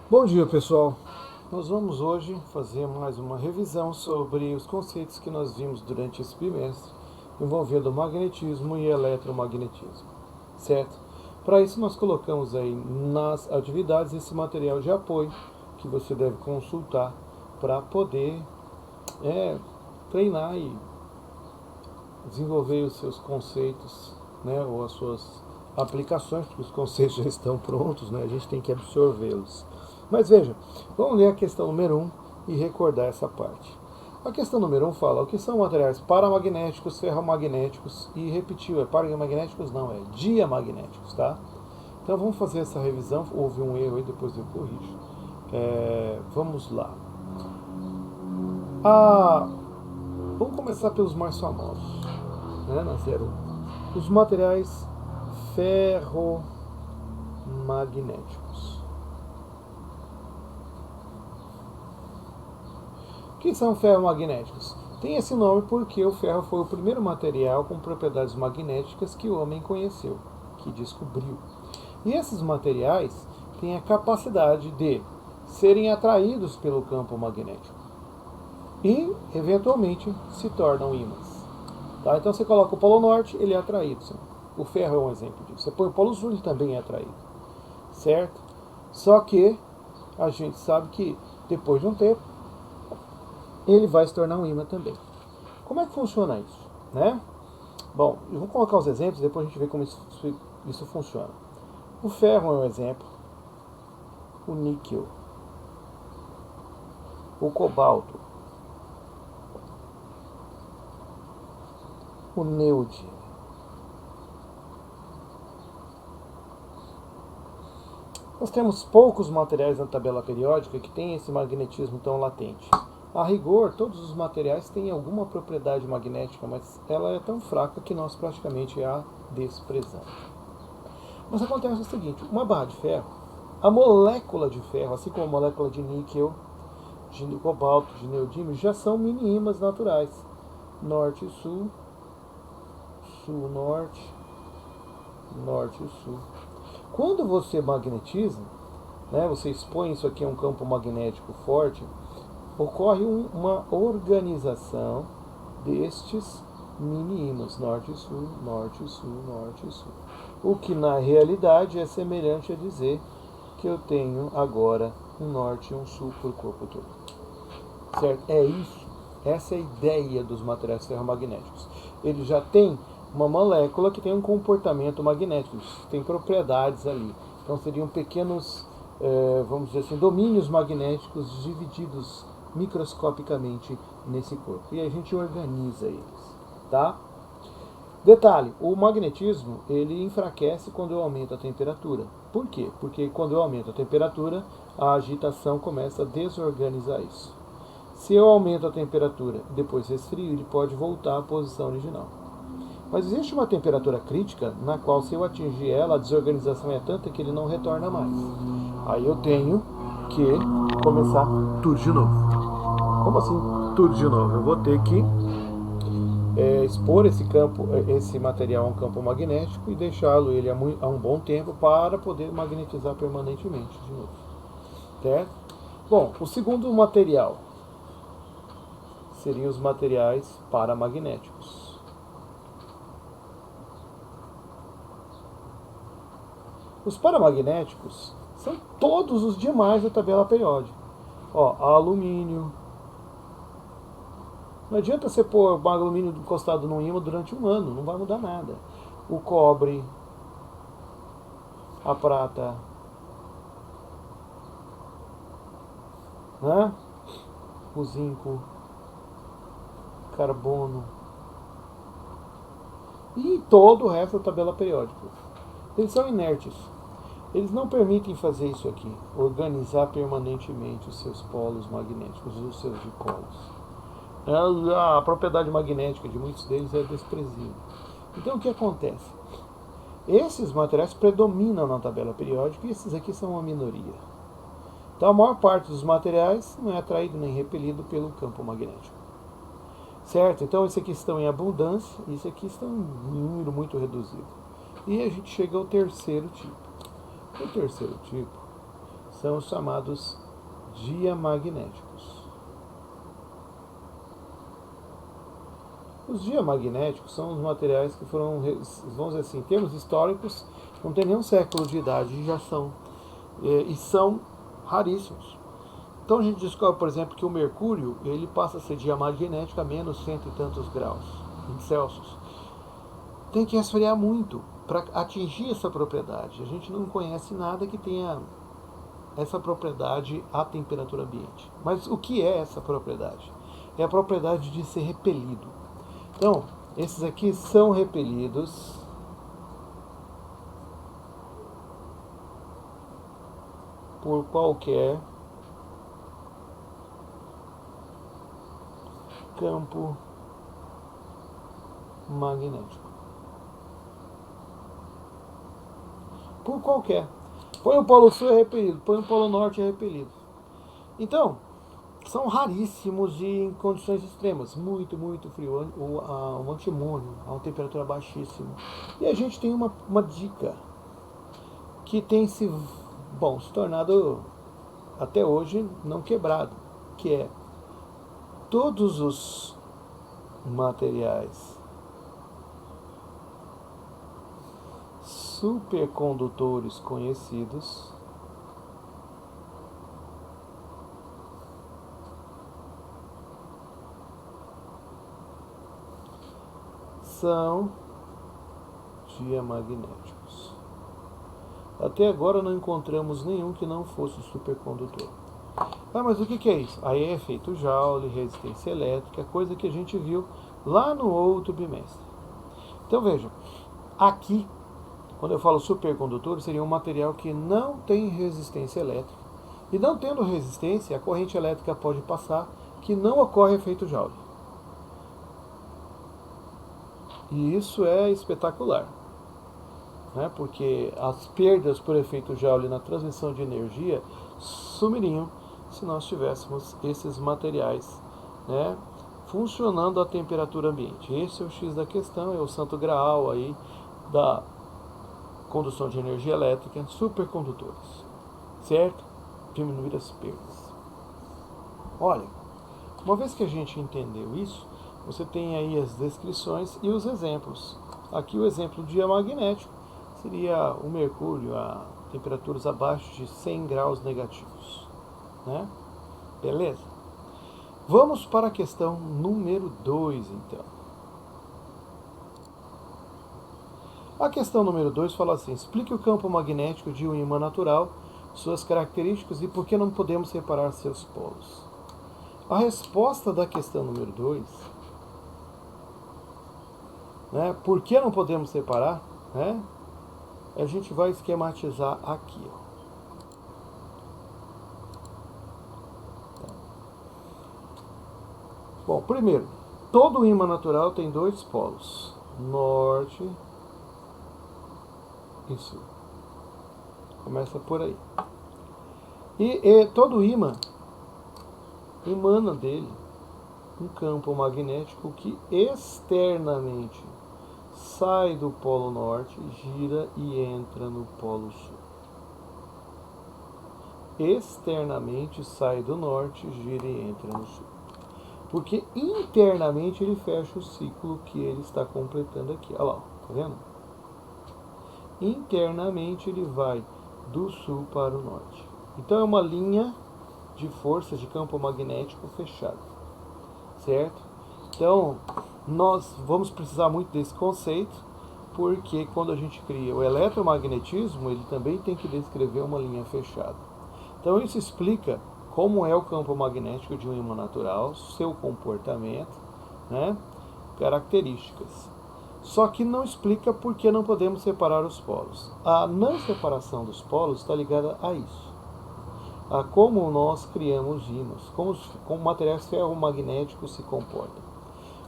Bom dia, pessoal. Nós vamos hoje fazer mais uma revisão sobre os conceitos que nós vimos durante esse bimestre envolvendo magnetismo e eletromagnetismo, certo? Para isso nós colocamos aí nas atividades esse material de apoio que você deve consultar para poder treinar e desenvolver os seus conceitos, né, ou as suas aplicações, porque os conceitos já estão prontos, né, a gente tem que absorvê-los. Mas veja, vamos ler a questão número 1 e recordar essa parte. A questão número 1 fala o que são materiais paramagnéticos, ferromagnéticos e repetiu, paramagnéticos não, é diamagnéticos, tá? Então vamos fazer essa revisão, houve um erro aí, depois eu corrijo. Vamos lá. Vamos começar pelos mais famosos, né, na 01. Os materiais ferromagnéticos. O que são ferromagnéticos? Tem esse nome porque o ferro foi o primeiro material com propriedades magnéticas que o homem conheceu, que descobriu. E esses materiais têm a capacidade de serem atraídos pelo campo magnético e, eventualmente, se tornam ímãs. Tá? Então você coloca o polo norte, ele é atraído. O ferro é um exemplo disso. Você põe o polo sul, ele também é atraído. Certo? Só que a gente sabe que, depois de um tempo, ele vai se tornar um ímã também. Como é que funciona isso? Né? Bom, eu vou colocar os exemplos, depois a gente vê como isso funciona. O ferro é um exemplo. O níquel. O cobalto. O neodymo. Nós temos poucos materiais na tabela periódica que têm esse magnetismo tão latente. A rigor, todos os materiais têm alguma propriedade magnética, mas ela é tão fraca que nós praticamente a desprezamos. Mas acontece o seguinte, uma barra de ferro, a molécula de ferro, assim como a molécula de níquel, de cobalto, de neodímio, já são mini-ímãs naturais. Norte e sul, sul-norte, norte e sul. Quando você magnetiza, né, você expõe isso aqui a um campo magnético forte, ocorre uma organização destes mini-ímãs, norte e sul, norte e sul, norte e sul. O que na realidade é semelhante a dizer que eu tenho agora um norte e um sul por corpo todo. Certo? É isso. Essa é a ideia dos materiais ferromagnéticos. Ele já tem uma molécula que tem um comportamento magnético, tem propriedades ali. Então seriam pequenos, vamos dizer assim, domínios magnéticos divididos microscopicamente nesse corpo. E a gente organiza eles, tá? Detalhe, o magnetismo ele enfraquece quando eu aumento a temperatura. Por quê? Porque quando eu aumento a temperatura, a agitação começa a desorganizar isso. Se eu aumento a temperatura e depois resfrio, ele pode voltar à posição original. Mas existe uma temperatura crítica na qual, se eu atingir ela, a desorganização é tanta que ele não retorna mais. Aí eu tenho que começar tudo de novo. Como assim tudo de novo? Eu vou ter que expor esse material a um campo magnético e deixá-lo ele a um bom tempo para poder magnetizar permanentemente de novo. Certo? Bom, o segundo material seriam os materiais paramagnéticos. Os paramagnéticos são todos os demais da tabela periódica. Ó, alumínio. Não adianta você pôr o alumínio encostado num ímã durante um ano, não vai mudar nada. O cobre, a prata, né? O zinco, carbono e todo o resto da tabela periódica. Eles são inertes. Eles não permitem fazer isso aqui, organizar permanentemente os seus polos magnéticos, os seus dipolos. A propriedade magnética de muitos deles é desprezível. Então o que acontece? Esses materiais predominam na tabela periódica e esses aqui são uma minoria. Então a maior parte dos materiais não é atraído nem repelido pelo campo magnético. Certo? Então esses aqui estão em abundância e esses aqui estão em número muito reduzido. E a gente chega ao terceiro tipo. O terceiro tipo são os chamados diamagnéticos. Os diamagnéticos são os materiais que foram, vamos dizer assim, em termos históricos, não tem nenhum século de idade e já são, e são raríssimos. Então a gente descobre, por exemplo, que o mercúrio ele passa a ser diamagnético a menos cento e tantos graus em Celsius. Tem que resfriar muito para atingir essa propriedade. A gente não conhece nada que tenha essa propriedade à temperatura ambiente. Mas o que é essa propriedade? É a propriedade de ser repelido. Então, esses aqui são repelidos por qualquer campo magnético. Por qualquer. Põe o Polo Sul é repelido, põe o Polo Norte é repelido. Então, são raríssimos e em condições extremas, muito, muito frio. O antimônio a uma temperatura baixíssima. E a gente tem uma dica que tem se tornado até hoje não quebrado, que é todos os materiais supercondutores conhecidos são diamagnéticos. Até agora não encontramos nenhum que não fosse supercondutor. Ah, mas o que é isso? Aí é efeito Joule, resistência elétrica, coisa que a gente viu lá no outro bimestre. Então veja, aqui, quando eu falo supercondutor, seria um material que não tem resistência elétrica. E não tendo resistência, a corrente elétrica pode passar, que não ocorre efeito Joule. E isso é espetacular, né? Porque as perdas por efeito Joule na transmissão de energia sumiriam se nós tivéssemos esses materiais, né, funcionando a temperatura ambiente. Esse é o X da questão, é o santo graal aí da condução de energia elétrica, supercondutores, certo? Diminuir as perdas. Olha, uma vez que a gente entendeu isso, você tem aí as descrições e os exemplos. Aqui o exemplo diamagnético seria o mercúrio a temperaturas abaixo de 100 graus negativos, né? Beleza? Vamos para a questão número 2, então. A questão número 2 fala assim: explique o campo magnético de um ímã natural, suas características e por que não podemos separar seus polos. A resposta da questão número 2, né, por que não podemos separar, né, a gente vai esquematizar aqui. Ó. Bom, primeiro, todo ímã natural tem dois polos, norte e sul. Começa por aí. E todo ímã emana dele um campo magnético que externamente sai do polo norte, gira e entra no polo sul. Externamente sai do norte, gira e entra no sul. Porque internamente ele fecha o ciclo que ele está completando aqui. Olha lá, tá vendo? Internamente ele vai do sul para o norte. Então é uma linha de força de campo magnético fechado, certo? Então nós vamos precisar muito desse conceito, porque quando a gente cria o eletromagnetismo, ele também tem que descrever uma linha fechada. Então isso explica como é o campo magnético de um ímã natural, seu comportamento, né, características. Só que não explica por que não podemos separar os polos. A não separação dos polos está ligada a isso. A como nós criamos ímãs, como materiais ferromagnéticos se comportam.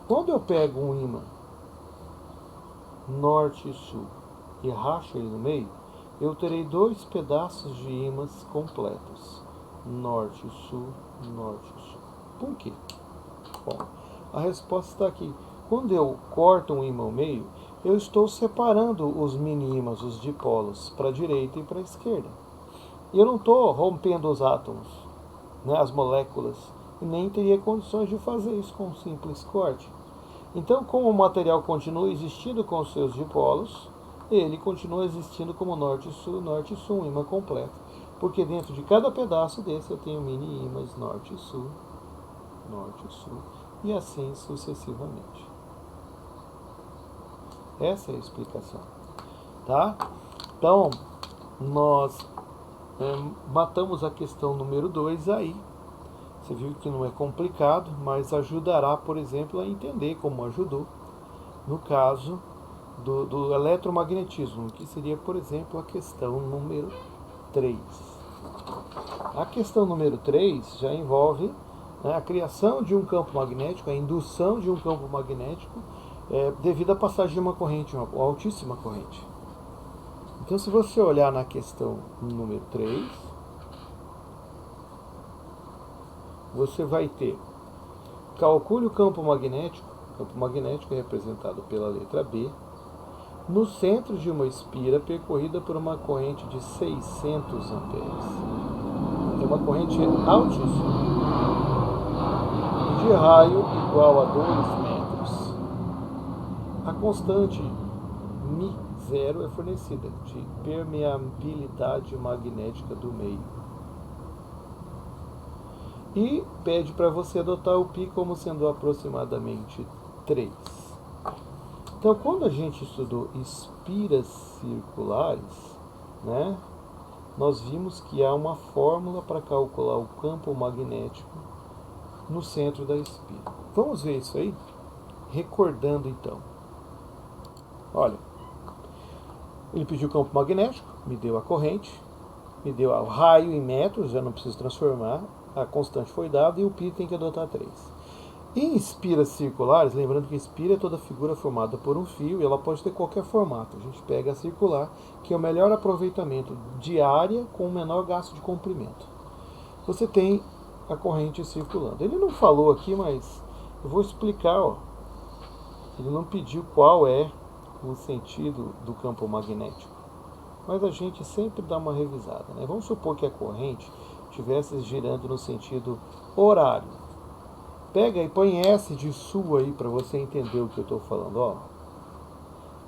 Quando eu pego um ímã norte e sul e racho ele no meio, eu terei dois pedaços de ímãs completos. Norte e sul, norte e sul. Por quê? Bom, a resposta está aqui. Quando eu corto um ímã ao meio, eu estou separando os mini ímãs, os dipolos, para a direita e para a esquerda. eu não estou rompendo os átomos, né, as moléculas, e nem teria condições de fazer isso com um simples corte. Então, como o material continua existindo com os seus dipolos, ele continua existindo como norte-sul, um ímã completo. Porque dentro de cada pedaço desse eu tenho mini ímãs norte-sul, e assim sucessivamente. Essa é a explicação. Tá? Então, nós matamos a questão número 2 aí. Você viu que não é complicado, mas ajudará, por exemplo, a entender como ajudou no caso do eletromagnetismo, que seria, por exemplo, a questão número 3. A questão número 3 já envolve, né, a criação de um campo magnético, a indução de um campo magnético devido à passagem de uma corrente, uma altíssima corrente. Então, se você olhar na questão número 3, você vai ter: calcule o campo magnético é representado pela letra B, no centro de uma espira percorrida por uma corrente de 600 amperes. É uma corrente altíssima, de raio igual a 2 metros. A constante μ0 é fornecida de permeabilidade magnética do meio. E pede para você adotar o π como sendo aproximadamente 3. Então, quando a gente estudou espiras circulares, né, nós vimos que há uma fórmula para calcular o campo magnético no centro da espira. Vamos ver isso aí? Recordando então. Olha, ele pediu o campo magnético, me deu a corrente, me deu o raio em metros, já não preciso transformar, a constante foi dada e o π tem que adotar 3. Em espiras circulares, lembrando que espira é toda figura formada por um fio e ela pode ter qualquer formato. A gente pega a circular, que é o melhor aproveitamento de área com o menor gasto de comprimento. Você tem a corrente circulando. Ele não falou aqui, mas eu vou explicar. Ó. Ele não pediu qual é o sentido do campo magnético, mas a gente sempre dá uma revisada, né? Vamos supor que a corrente estivesse girando no sentido horário. Pega e põe S de sul aí para você entender o que eu estou falando, ó,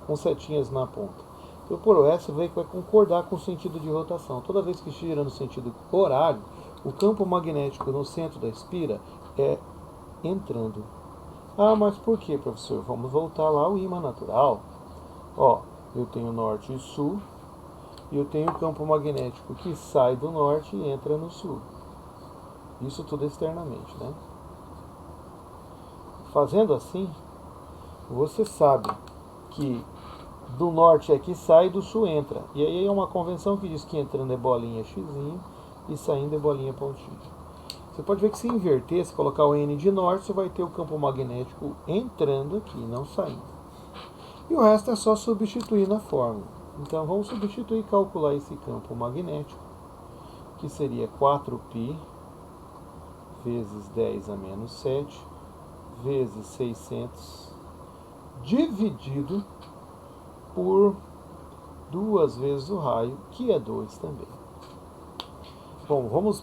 com setinhas na ponta. Eu por o S vai concordar com o sentido de rotação. Toda vez que gira no sentido horário, o campo magnético no centro da espira é entrando. Ah, mas por que, professor? Vamos voltar lá ao ímã natural. Ó, eu tenho norte e sul, e eu tenho o campo magnético que sai do norte e entra no sul. Isso tudo externamente, né? Fazendo assim, você sabe que do norte é que sai e do sul entra. E aí é uma convenção que diz que entrando é bolinha x e saindo é bolinha pontinha. Você pode ver que se inverter, se colocar o N de norte, você vai ter o campo magnético entrando aqui, não saindo. E o resto é só substituir na fórmula. Então vamos substituir e calcular esse campo magnético, que seria 4π vezes 10 a menos 7 vezes 600 dividido por 2 vezes o raio, que é 2 também. Bom, vamos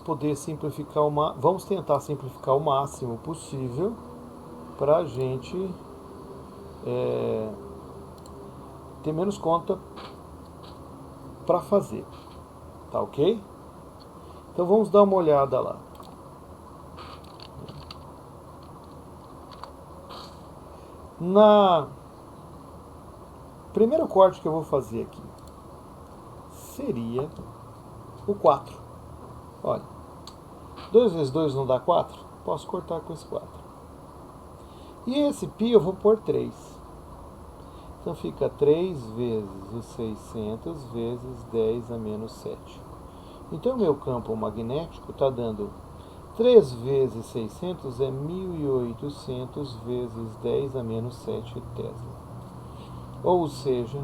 tentar simplificar o máximo possível para a gente ter menos conta para fazer. Tá ok? Então vamos dar uma olhada lá. Na primeiro corte que eu vou fazer aqui seria o 4. Olha, 2 vezes 2 não dá 4? Posso cortar com esse 4. E esse π eu vou pôr 3. Então fica 3 vezes os 600 vezes 10 a menos 7. Então meu campo magnético está dando 3 vezes 600 é 1800 vezes 10 a menos 7 Tesla. Ou seja,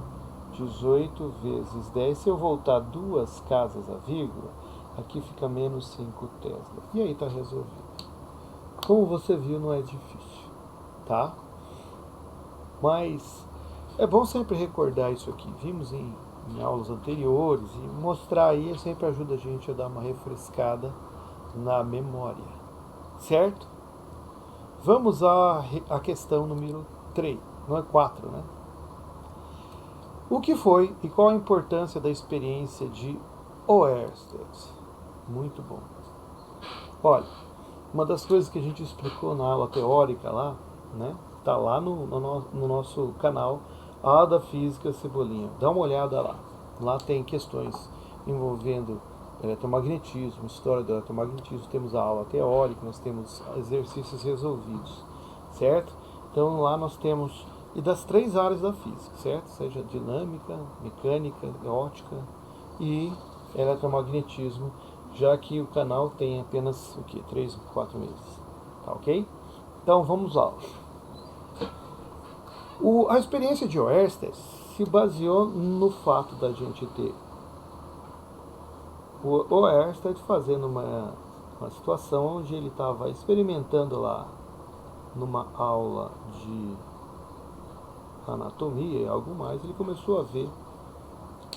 18 vezes 10, se eu voltar 2 casas a vírgula, aqui fica menos 5 Tesla. E aí está resolvido. Como você viu, não é difícil, tá? Mas é bom sempre recordar isso aqui. Vimos em em aulas anteriores, e mostrar aí sempre ajuda a gente a dar uma refrescada na memória, certo? Vamos à questão número 3, não é 4, né? O que foi e qual a importância da experiência de Oersted? Muito bom. Olha, uma das coisas que a gente explicou na aula teórica lá, né? Tá lá no nosso canal, A da Física Cebolinha. Dá uma olhada lá. Lá tem questões envolvendo eletromagnetismo, história do eletromagnetismo, temos a aula teórica, nós temos exercícios resolvidos, certo? Então lá nós temos, e das 3 áreas da física, certo? Seja dinâmica, mecânica, ótica e eletromagnetismo, já que o canal tem apenas o que? 3 ou 4 meses, tá ok? Então vamos lá. A experiência de Oersted se baseou no fato da gente ter o Oersted fazendo uma situação onde ele estava experimentando lá numa aula de anatomia e algo mais, ele começou a ver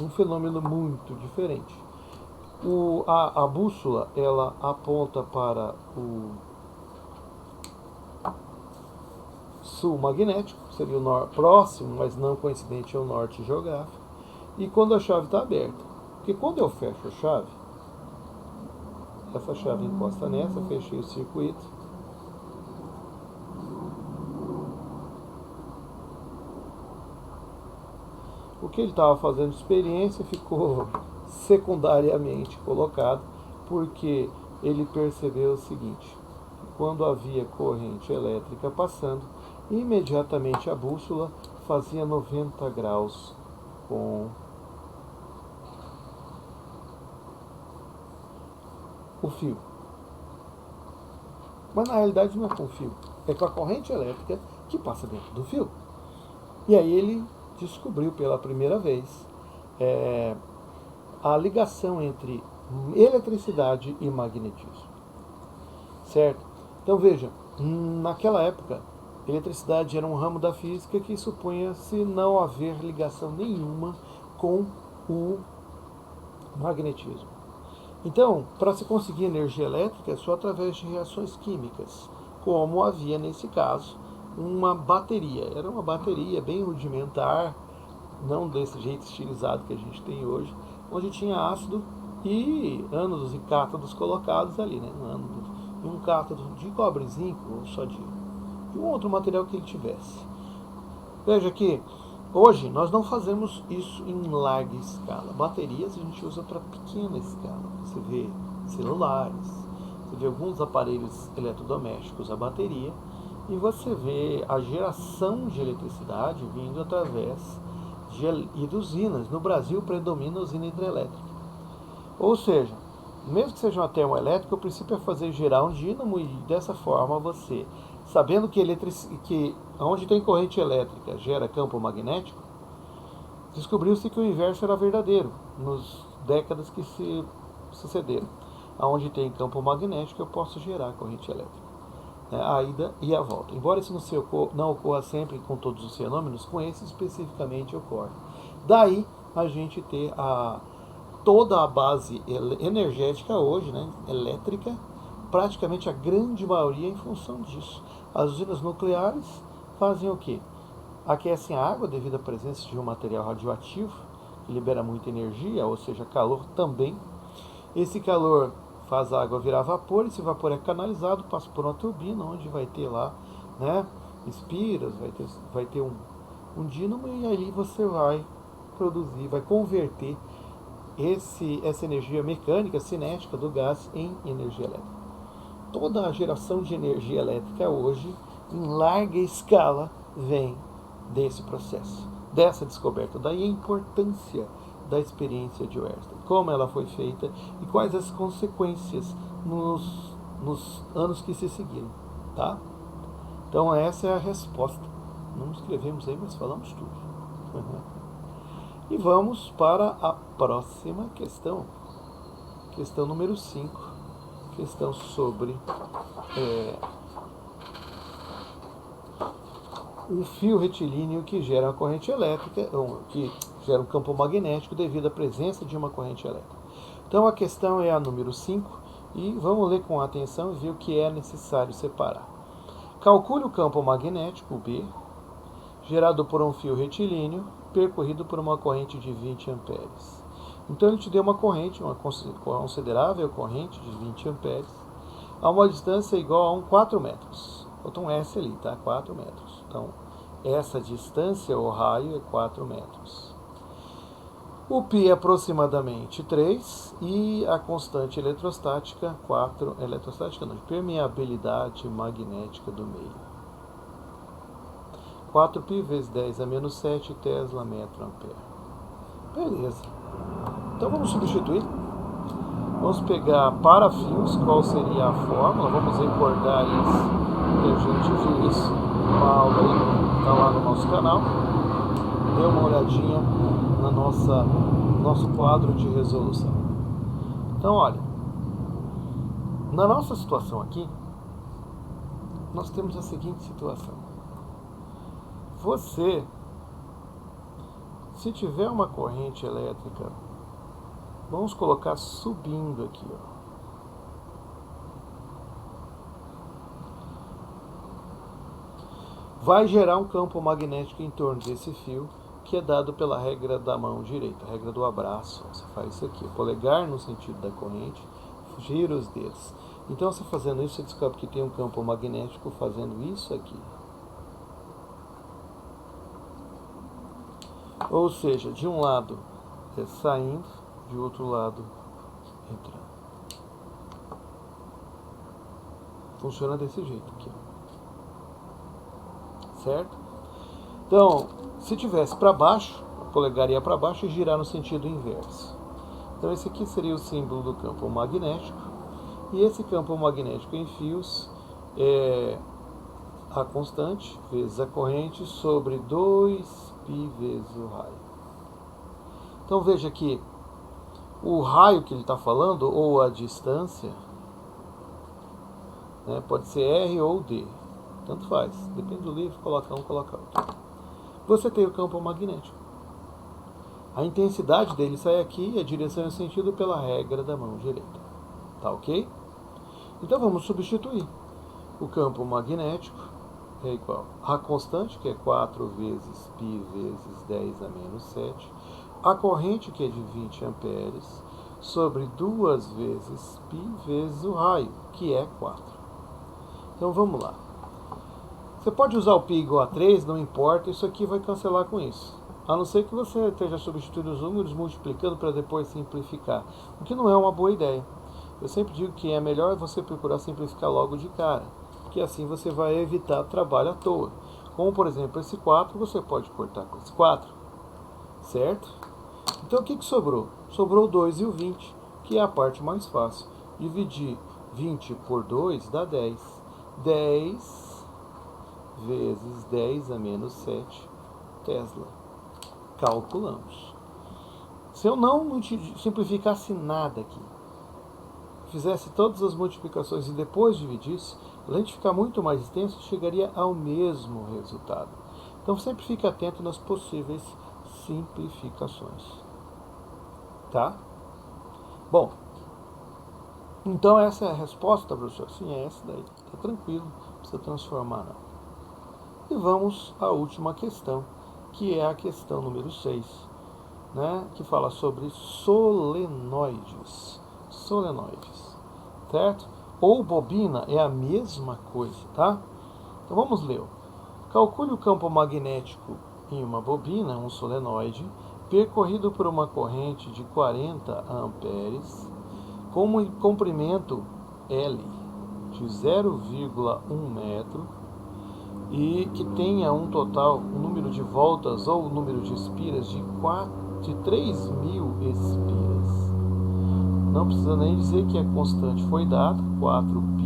um fenômeno muito diferente. A bússola, ela aponta para o sul magnético, seria o próximo, mas não coincidente ao norte geográfico, e quando a chave está aberta. Porque quando eu fecho a chave, essa chave encosta nessa, fechei o circuito, o que ele estava fazendo de experiência ficou secundariamente colocado, porque ele percebeu o seguinte: quando havia corrente elétrica passando, imediatamente a bússola fazia 90 graus com o fio. Mas na realidade não é com o fio, é com a corrente elétrica que passa dentro do fio. E aí ele descobriu pela primeira vez a ligação entre eletricidade e magnetismo. Certo? Então veja, naquela época, eletricidade era um ramo da física que supunha-se não haver ligação nenhuma com o magnetismo. Então, para se conseguir energia elétrica é só através de reações químicas, como havia nesse caso uma bateria. Era uma bateria bem rudimentar, não desse jeito estilizado que a gente tem hoje, onde tinha ácido e ânodos e cátodos colocados ali, né? Um cátodo de cobre, zinco, ou só de um outro material que ele tivesse. Veja que hoje nós não fazemos isso em larga escala. Baterias a gente usa para pequena escala. Você vê celulares, você vê alguns aparelhos eletrodomésticos a bateria, e você vê a geração de eletricidade vindo através de usinas. No Brasil predomina a usina hidrelétrica. Ou seja, mesmo que seja uma termoelétrica, o princípio é fazer gerar um dínamo, e dessa forma você, sabendo que onde tem corrente elétrica gera campo magnético, descobriu-se que o inverso era verdadeiro nas décadas que se sucederam. Onde tem campo magnético eu posso gerar corrente elétrica, a ida e a volta. Embora isso não ocorra sempre com todos os fenômenos, com esse especificamente ocorre. Daí a gente ter toda a base energética hoje, né, elétrica, praticamente a grande maioria em função disso. As usinas nucleares fazem o quê? Aquecem a água devido à presença de um material radioativo, que libera muita energia, ou seja, calor também. Esse calor faz a água virar vapor, esse vapor é canalizado, passa por uma turbina, onde vai ter lá, né, espiras, vai ter um dínamo, e aí você vai produzir, vai converter essa energia mecânica, cinética do gás em energia elétrica. Toda a geração de energia elétrica hoje, em larga escala, vem desse processo, dessa descoberta. Daí a importância da experiência de Oersted, como ela foi feita e quais as consequências nos anos que se seguiram, tá? Então essa é a resposta. Não escrevemos aí, mas falamos tudo. E vamos para a próxima questão. Questão número 5. Questão sobre um fio retilíneo que gera uma corrente elétrica, que gera um campo magnético devido à presença de uma corrente elétrica. Então a questão é a número 5 e vamos ler com atenção e ver o que é necessário separar. Calcule o campo magnético B, gerado por um fio retilíneo, percorrido por uma corrente de 20 amperes. Então ele te deu uma corrente, uma considerável corrente de 20 amperes, a uma distância igual a 4 metros. Bota um S ali, tá? 4 metros. Então, essa distância, o raio, é 4 metros. O π é aproximadamente 3 e a constante eletrostática, de permeabilidade magnética do meio. 4π vezes 10 a menos 7 Tesla metro ampere. Beleza. Então vamos substituir. Vamos pegar parafios, qual seria a fórmula, vamos recordar isso, que a gente viu isso, uma aula aí, está lá no nosso canal. Dê uma olhadinha na nosso quadro de resolução. Então olha, na nossa situação aqui, nós temos a seguinte situação. Você, se tiver uma corrente elétrica, vamos colocar subindo aqui, ó. Vai gerar um campo magnético em torno desse fio, que é dado pela regra da mão direita, a regra do abraço. Você faz isso aqui, polegar no sentido da corrente, gira os dedos. Então, você fazendo isso, você descobre que tem um campo magnético fazendo isso aqui. Ou seja, de um lado é saindo, de outro lado entrando. Funciona desse jeito aqui, certo? Então, se tivesse para baixo, a polegar ia para baixo e girar no sentido inverso. Então esse aqui seria o símbolo do campo magnético, e esse campo magnético em fios é a constante vezes a corrente sobre 2π vezes o raio. Então veja que o raio que ele está falando, ou a distância, né, pode ser R ou D, tanto faz, depende do livro, coloca um, coloca outro. Você tem o campo magnético. A intensidade dele sai aqui e a direção é sentido pela regra da mão direita. Tá ok? Então vamos substituir. O campo magnético é igual a constante, que é 4 vezes π vezes 10 a menos 7, a corrente, que é de 20 amperes, sobre 2 vezes π vezes o raio, que é 4. Então vamos lá. Você pode usar o π igual a 3, não importa, isso aqui vai cancelar com isso. A não ser que você esteja substituindo os números, multiplicando para depois simplificar, o que não é uma boa ideia. Eu sempre digo que é melhor você procurar simplificar logo de cara, porque assim você vai evitar trabalho à toa. Como, por exemplo, esse 4, você pode cortar com esse 4, certo? Então o que sobrou? Sobrou o 2 e o 20, que é a parte mais fácil. Dividir 20 por 2 dá 10. 10 vezes 10 a menos 7 Tesla. Calculamos. Se eu não simplificasse nada aqui, fizesse todas as multiplicações e depois dividisse, além de ficar muito mais extenso, chegaria ao mesmo resultado. Então sempre fique atento nas possíveis simplificações. Tá? Bom, então essa é a resposta, professor. Sim, é essa daí. Tá tranquilo, não precisa transformar não. E vamos à última questão, que é a questão número 6, né, que fala sobre solenoides. Solenoides, certo? Ou bobina é a mesma coisa, tá? Então vamos ler. Calcule o campo magnético em uma bobina, um solenoide, percorrido por uma corrente de 40 amperes, com um comprimento L de 0,1 metro, e que tenha um número de voltas ou número de espiras de 3.000 espiras. Não precisa nem dizer que a constante foi dada, 4π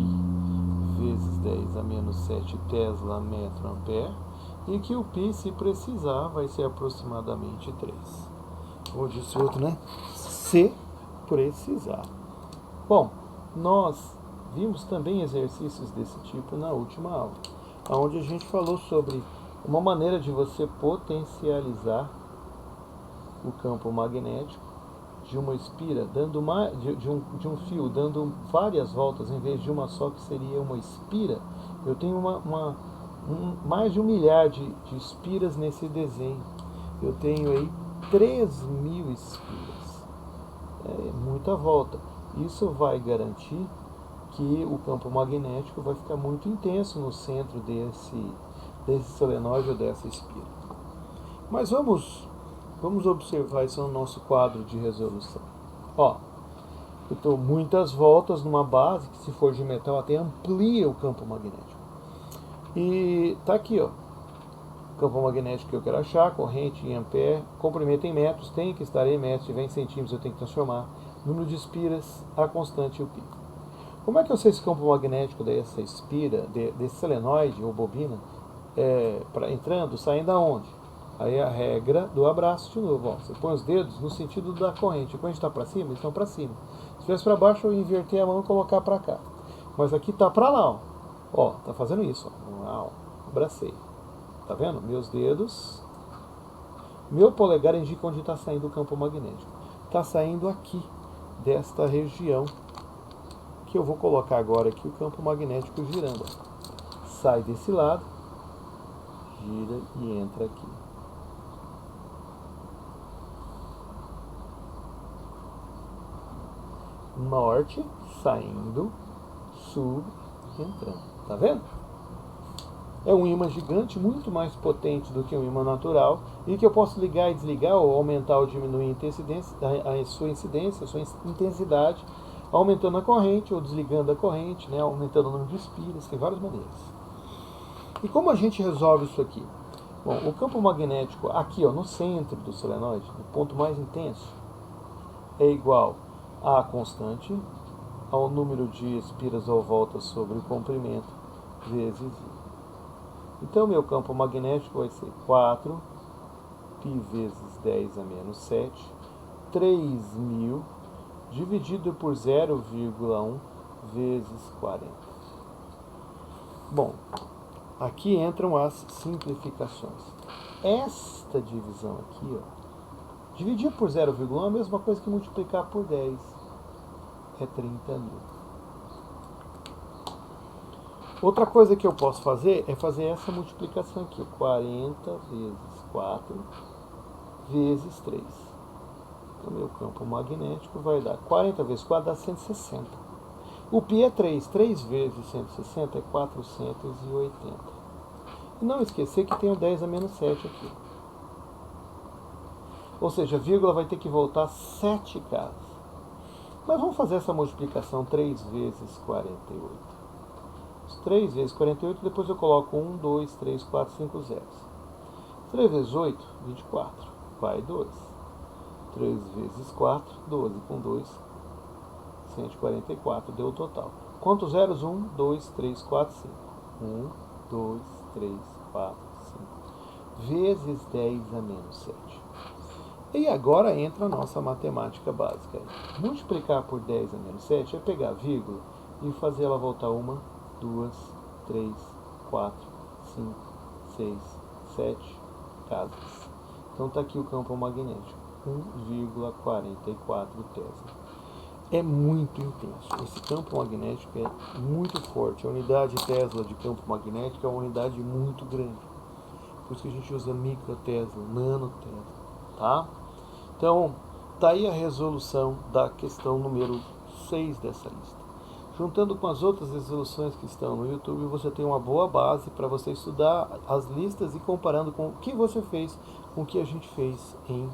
vezes 10 a menos 7 Tesla metro ampere, e que o π, se precisar, vai ser aproximadamente 3. Como disse o outro, né? Se precisar. Bom, nós vimos também exercícios desse tipo na última aula, onde a gente falou sobre uma maneira de você potencializar o campo magnético de uma espira, dando de um fio dando várias voltas em vez de uma só, que seria uma espira. Eu tenho mais de 1 milhar de espiras nesse desenho. Eu tenho aí 3.000 espiras. É muita volta. Isso vai garantir que o campo magnético vai ficar muito intenso no centro desse solenoide ou dessa espira. Mas vamos observar isso no nosso quadro de resolução. Ó, eu estou muitas voltas numa base que, se for de metal, até amplia o campo magnético. E tá aqui, ó, o campo magnético que eu quero achar, corrente em ampere, comprimento em metros, tem que estar em metros, se tiver em centímetros eu tenho que transformar, número de espiras, a constante e o pico. Como é que eu sei esse campo magnético dessa espira, desse solenoide ou bobina, entrando, saindo aonde? Aí a regra do abraço de novo. Ó, você põe os dedos no sentido da corrente. Quando a gente está para cima, eles estão para cima. Se estivesse para baixo, eu inverter a mão e colocar para cá. Mas aqui está para lá. Ó, tá fazendo isso. Ó. Abracei. Tá vendo? Meus dedos. Meu polegar indica onde está saindo o campo magnético. Está saindo aqui, desta região, que eu vou colocar agora aqui o campo magnético girando. Ó. Sai desse lado, gira e entra aqui. Norte, saindo, sul, entrando. Tá vendo? É um ímã gigante, muito mais potente do que um ímã natural, e que eu posso ligar e desligar, ou aumentar ou diminuir a sua incidência, a sua intensidade, aumentando a corrente ou desligando a corrente, né, aumentando o número de espiras, tem várias maneiras. E como a gente resolve isso aqui? Bom, o campo magnético aqui, ó, no centro do solenoide, no ponto mais intenso, é igual a constante ao número de espiras ou voltas sobre o comprimento vezes I. Então, meu campo magnético vai ser 4 π vezes 10 a menos 7, 3.000, dividido por 0,1 vezes 40. Bom, aqui entram as simplificações. Esta divisão aqui, ó, dividir por 0,1 é a mesma coisa que multiplicar por 10. É 30.000. Outra coisa que eu posso fazer é fazer essa multiplicação aqui. 40 vezes 4 vezes 3. Então, meu campo magnético vai dar 40 vezes 4 dá 160. O π é 3. 3 vezes 160 é 480. E não esquecer que tem o 10 a menos 7 aqui. Ou seja, a vírgula vai ter que voltar 7 casas. Mas vamos fazer essa multiplicação 3 vezes 48. 3 vezes 48, depois eu coloco 1, 2, 3, 4, 5 zeros. 3 vezes 8, 24. Vai 2. 3 vezes 4, 12. Com 2, 144. Deu o total. Quantos zeros? 1, 2, 3, 4, 5. 1, 2, 3, 4, 5. Vezes 10 a menos 7. E agora entra a nossa matemática básica. Multiplicar por 10 a menos 7 é pegar a vírgula e fazer ela voltar 1, 2, 3, 4, 5, 6, 7 casas. Então está aqui o campo magnético, 1,44 Tesla. É muito intenso. Esse campo magnético é muito forte. A unidade Tesla de campo magnético é uma unidade muito grande. Por isso que a gente usa micro Tesla, nano Tesla. Tá? Então, está aí a resolução da questão número 6 dessa lista. Juntando com as outras resoluções que estão no YouTube, você tem uma boa base para você estudar as listas e comparando com o que você fez com o que a gente fez em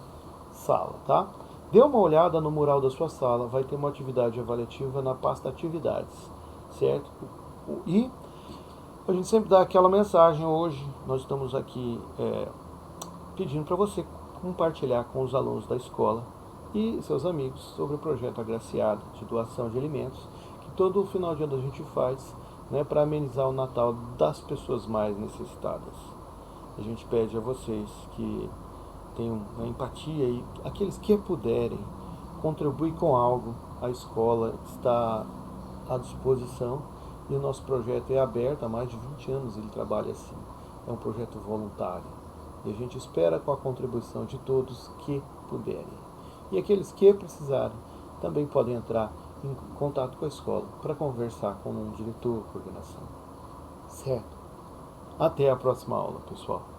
sala, tá? Dê uma olhada no mural da sua sala, vai ter uma atividade avaliativa na pasta atividades, certo? E a gente sempre dá aquela mensagem. Hoje nós estamos aqui pedindo para você compartilhar com os alunos da escola e seus amigos sobre o projeto Agraciado de doação de alimentos, que todo final de ano a gente faz, né, para amenizar o Natal das pessoas mais necessitadas. A gente pede a vocês que tenham uma empatia e aqueles que puderem contribuir com algo. A escola está à disposição e o nosso projeto é aberto há mais de 20 anos, ele trabalha assim. É um projeto voluntário. E a gente espera, com a contribuição de todos, que puderem. E aqueles que precisarem também podem entrar em contato com a escola para conversar com um diretor, coordenação. Certo? Até a próxima aula, pessoal.